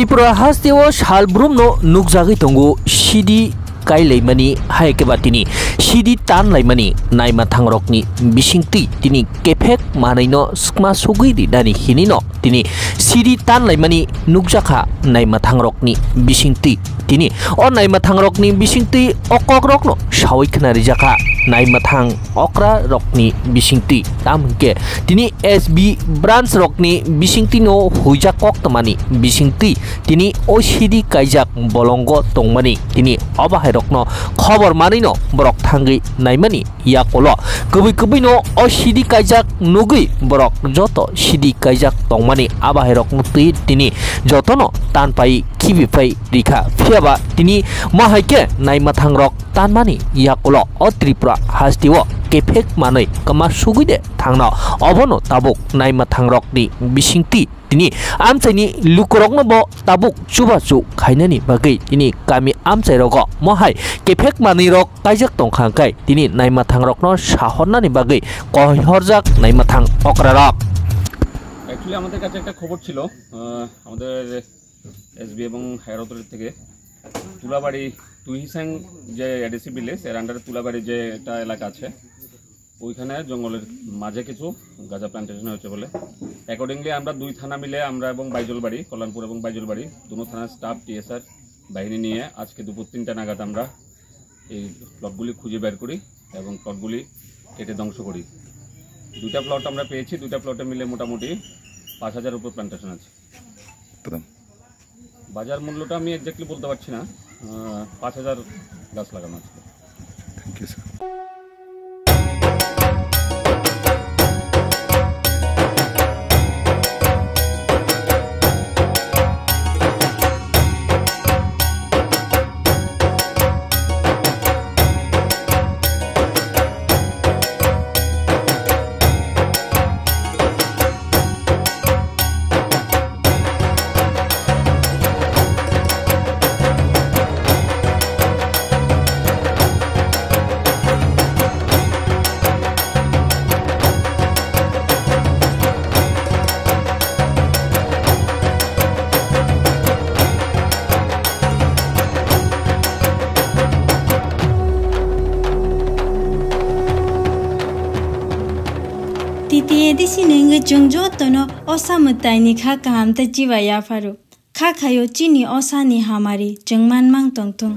Tripura hasteo salbrumno nukjagui tongo sidi kailaimani haikeba tini sidi tan laimani naima thangrokni bisingti tini kefek manaino skma sugui di dani hinino tini sidi tan laimani nukjaka naima thangrokni bisingti tini o naima thangrokni bisingti okogrokno sawai khnari jaka naima thang okra rokni bisingti tamke tini SB branch rokni bisingti no huija kok tamani bisingti tini o sidi kaijak bolongo tongmani tini obahai rokno khobor manino borok thangi naimani yakolo kubi no o sidi kaijak nugui borok joto sidi kaijak tongmani abahai rokno tini jotono tanpai kibipai rikha phiaba tini mahaike naima thangrok tanmani yakolo o Tripura hastiwo kefek manai kama suguide thangno obono tabuk naima thangrokni bisingti tini amchaini lukorokno bo tabuk chubachu khainani bagai tini kami amchairogo mohai kefek manai rok kaijak tongkhangkai tini naima thangrokno sahornani bagai kohorjak naima thang okrarok actually আমাদের কাছে একটা খবর ছিল আমাদের SB এবং higher authority থেকে তুলাবাড়ি তুহিসাং যে ADC village এর আন্ডারে তুলাবাড়ি যে একটা এলাকা আছে ওইখানে জঙ্গলের মাঝে কিছু গাঁজা প্লান্টেশন হয়েছে বলে অ্যাকর্ডিংলি আমরা দুই থানা মিলে আমরা এবং বাইজলবাড়ি কল্যাণপুর এবং বাইজলবাড়ি দুটো থানার স্টাফ টিএসআর বাহিনী নিয়ে আজকে দুপুর 3টা নাগাদ আমরা এই প্লটগুলি খুঁজে বের করি এবং প্লটগুলি কেটে ধ্বংস করি দুইটা প্লট আমরা পেয়েছি দুইটা প্লটে মিলে মোটামুটি 5000 উপর প্লান্টেশন আছে বাজার মূল্যটা আমি এক্স্যাক্টলি বলতে পারছি না 5000 গাছ লাগানো আছে thank you sir Titi edisi nenga jongjo tono osa mutai ni kha kam ta jiwa ya faru kha khayo chini osa ni hamari jengman mang tong tong